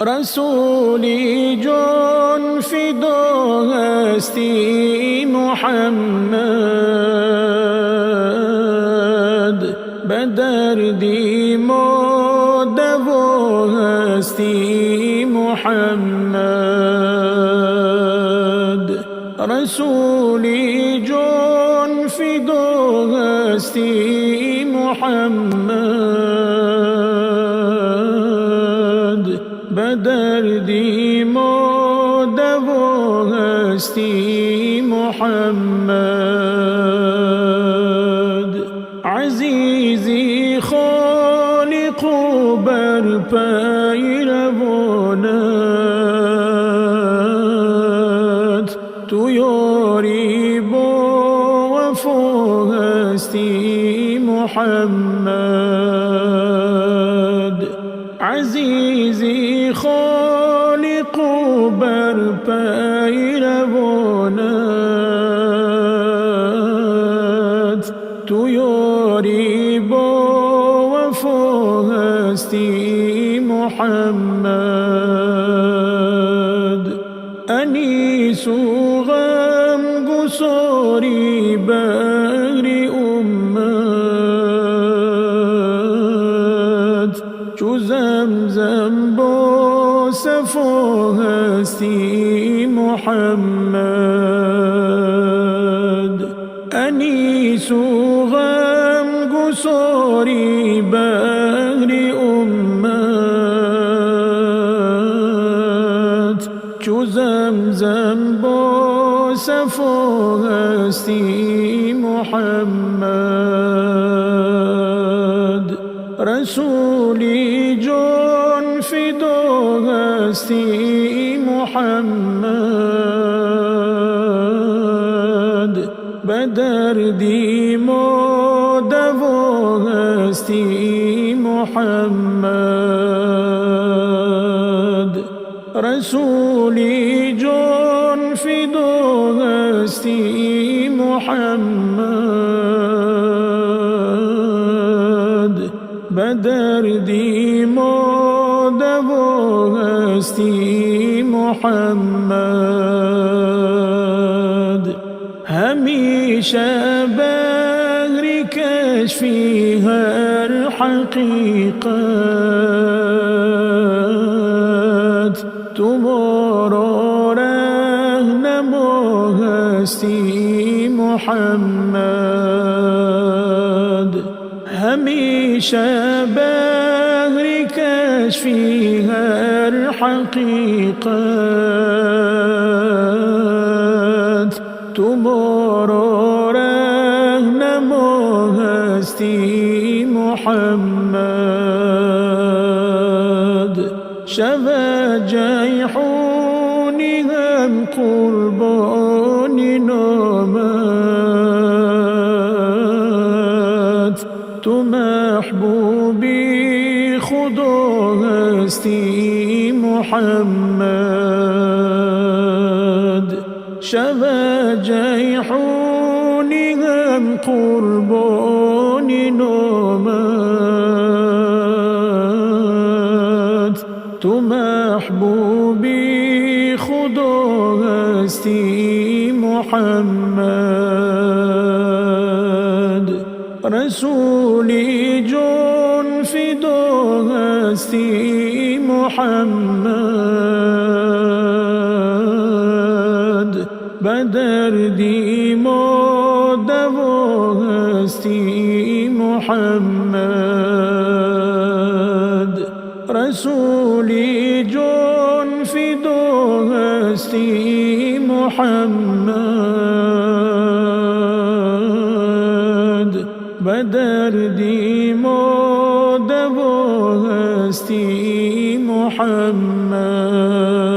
رسولی جان فدا هستی محمد، به دردی ما دوا هستی محمد. رسولی جان فدا هستی محمد، به دردی ما دوا هستی محمد. عزیزی خالق و بر پیروانت، تو یاری با وفا هستی محمد. عزیزی خالق و بر پیروانت، تو یاری با وفا هستی محمد. انیس و غم گساری بر امت، چو زمزم با صفا هستی محمد. انیس و غم گساری بر امت، چو زمزم با صفا هستی محمد. رسولی جان فدا هستی محمد، به دردی ما دوا هستی محمد. رسولی جان فدا هستی محمد، به دردی ما دوا هستی محمد. همیشه بهر کشفی هر حقیقت، تو ما را رهنما هستی محمد. همیشه بهر کشفی هر حقیقت، تو ما را رهنما هستی محمد. شود جیحونی هم قربانی نامت، تو محبوبی خدا هستی محمد. شود جیحونی هم قربانی نامت، تو محبوبی خدا هستی محمد. رسولی جان فدا هستی محمد، به دردی ما دوا هستی محمد. رسولی جان فدا هستی محمد، به دردی ما دوا هستی محمد.